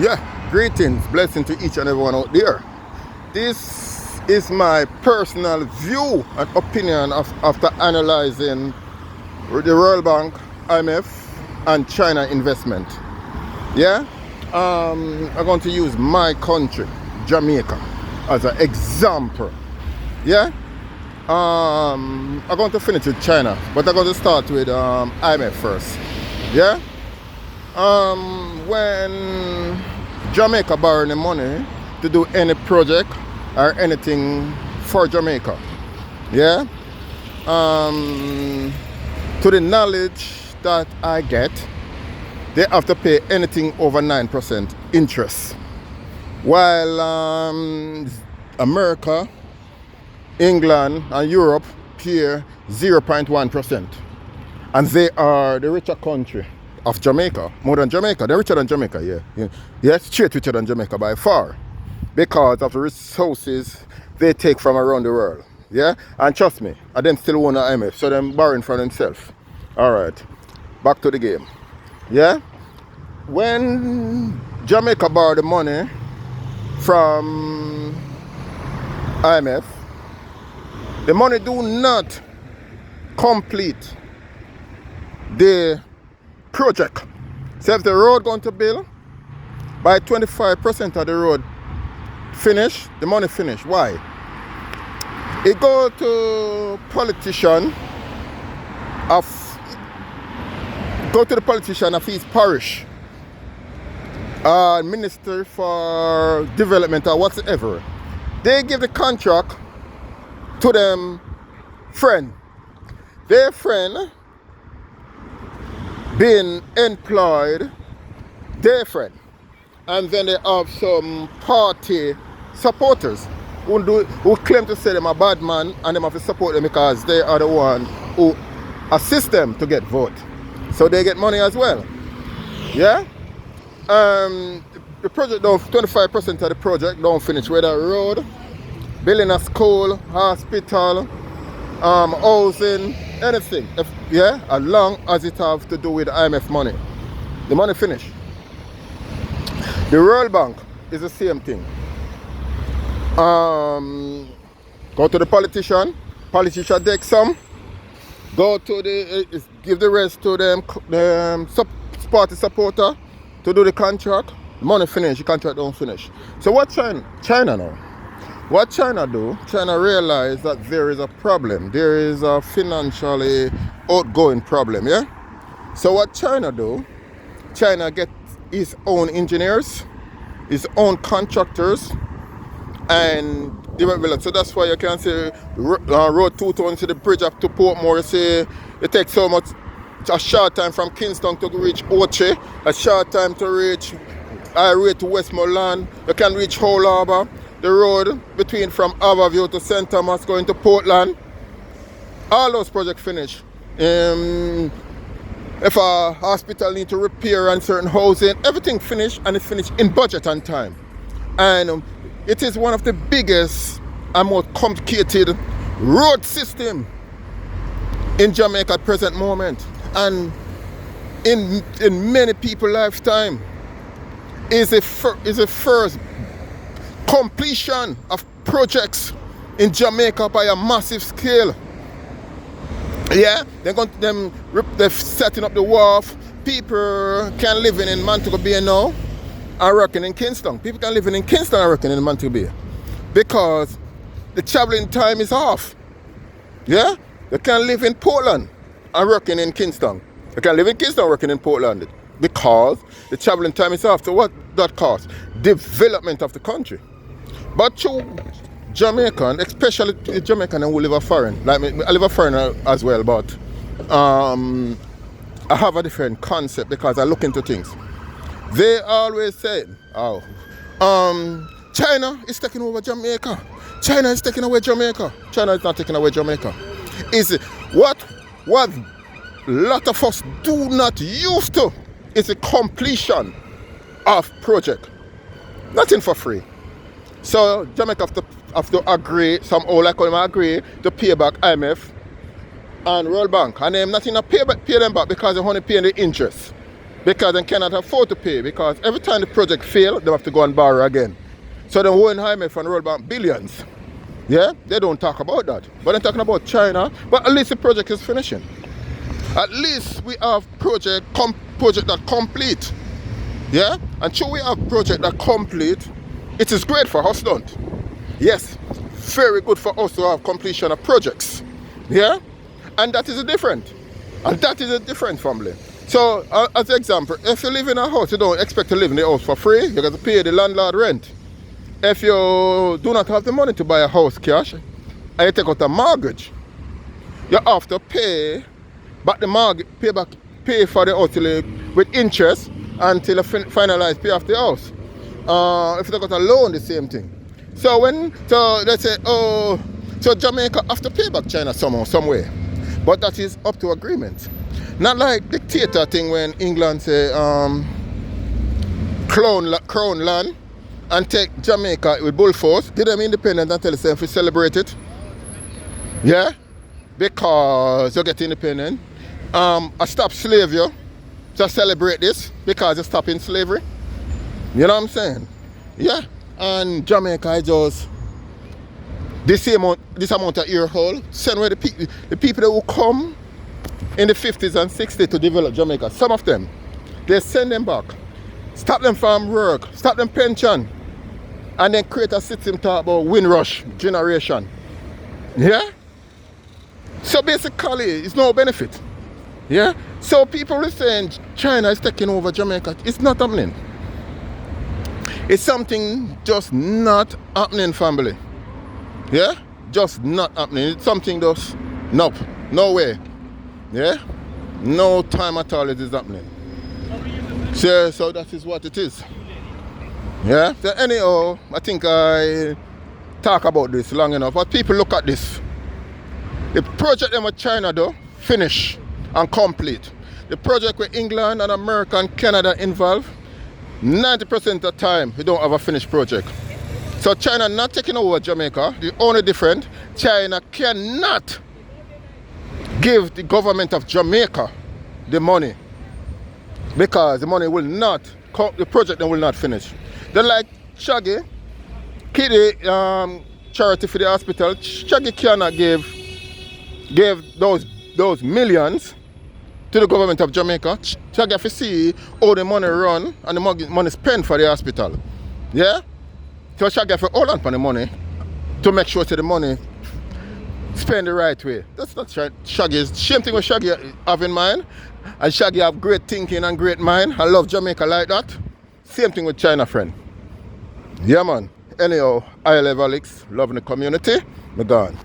Yeah, greetings, blessing to each and everyone out there. This is my personal view and opinion after analyzing the World Bank, IMF, and China investment. Yeah, I'm going to use my country, Jamaica, as an example. Yeah, I'm going to finish with China, but I'm going to start with IMF first. Yeah. When Jamaica borrow the money to do any project or anything for Jamaica, yeah, to the knowledge that I get, they have to pay anything over 9% interest, while America, England, and Europe pay 0.1%, and they are the richer country of Jamaica, more than Jamaica. They're richer than Jamaica, yeah. Yeah, straight richer than Jamaica by far, because of the resources they take from around the world. Yeah, and trust me, and them still own the IMF, so them borrowing for themselves. All right, back to the game. Yeah, when Jamaica borrowed the money from IMF, the money do not complete the project. So if the road going to build, by 25% of the road finish, the money finish. Why? It go to the politician of his parish, minister for development or whatever. They give the contract to them friend. Their friend being employed, their friend, and then they have some party supporters who claim to say them a bad man, and them have to support them because they are the one who assist them to get vote, so they get money as well. Yeah, the project don't 25% of the project don't finish, whether road, building a school, hospital, housing, anything, as long as it have to do with IMF money. The money finish. The World Bank is the same thing. Go to the politician take some, go to give the rest to them party supporter to do the contract. The money finish, the contract don't finish. So what China now? What China do, China realize that there is a problem. There is a financially outgoing problem, yeah? So what China do, China get his own engineers, his own contractors, and develop. So that's why you can say road 220 to the bridge up to Portmore, you say it takes so much, a short time from Kingston to reach Oche, a short time to reach Highway to Westmoreland, you can reach Hull Harbour. The road between from Harbourview to St. Thomas going to Portland, all those projects finish. If a hospital need to repair and certain housing, everything finish, and it's finished in budget and time. And it is one of the biggest and most complicated road system in Jamaica at present moment, and in many people's lifetime is a first completion of projects in Jamaica by a massive scale. Yeah, they're setting up the wharf. People can live in Montego Bay now and working in Kingston. People can live in Kingston and working in Montego Bay because the traveling time is off. Yeah, they can live in Portland and working in Kingston. They can live in Kingston working in Portland because the traveling time is off. So what that costs? Development of the country. But to Jamaican, especially Jamaican who live a foreign, like me, I live a foreigner as well, but I have a different concept because I look into things. They always say, China is taking over Jamaica. China is taking away Jamaica. China is not taking away Jamaica. Is what a lot of us do not use to is the completion of project. Nothing for free. So Jamaica have to agree, somehow like them agree to pay back IMF and World Bank. And they're not pay them back because they're only paying the interest. because they cannot afford to pay, because every time the project fails, they have to go and borrow again. So they won't hire from World Bank billions. Yeah, they don't talk about that. But they're talking about China, but at least the project is finishing. At least we have project that complete. Yeah, and so we have project that complete. It is great for us, don't? Yes, very good for us to have completion of projects. Yeah, and that is a different. And that is a different family. So, as an example, if you live in a house, you don't expect to live in the house for free. You got to pay the landlord rent. If you do not have the money to buy a house cash, and you take out a mortgage, you have to pay back the mortgage, pay for the house with interest until you finalize pay off the house. If you take out a loan, the same thing. So let's say, so Jamaica have to pay back China somehow, some way. But that is up to agreement. Not like dictator thing when England say crown land and take Jamaica with bull force, give them independence and tell them if we celebrate it. Yeah? Because you get independent. I stop slavery. Just celebrate this because you're stopping slavery. You know what I'm saying? Yeah. And Jamaica is just this amount of ear hole. Send where the people that will come in the 50s and 60s to develop Jamaica, some of them, they send them back. Stop them from work, stop them pension, and then create a system talk about Windrush generation. Yeah? So basically, it's no benefit. Yeah? So people are saying China is taking over Jamaica. It's not happening. It's something just not happening, family. Yeah? Just not happening. It's something just, nope, no way. Yeah? No time at all it is happening. So that is what it is. Yeah? So anyhow, I think I talk about this long enough. But people look at this. The project them with China though, finish and complete. The project with England and America and Canada involved, 90% of the time we don't have a finished project. So China not taking over Jamaica. The only difference, China cannot give the government of Jamaica the money because the money will not, the project will not finish. They like Shaggy, Kitty charity for the hospital. Shaggy cannot give those millions to the government of Jamaica. Shaggy have to see how the money run and the money spent for the hospital. Yeah? So Shaggy have to hold on for the money to make sure that the money spend the right way. That's not Shaggy's. Same thing with Shaggy have in mind. And Shaggy have great thinking and great mind. I love Jamaica like that. Same thing with China, friend. Yeah, man. Anyhow, I love Alex, loving the community. I'm gone.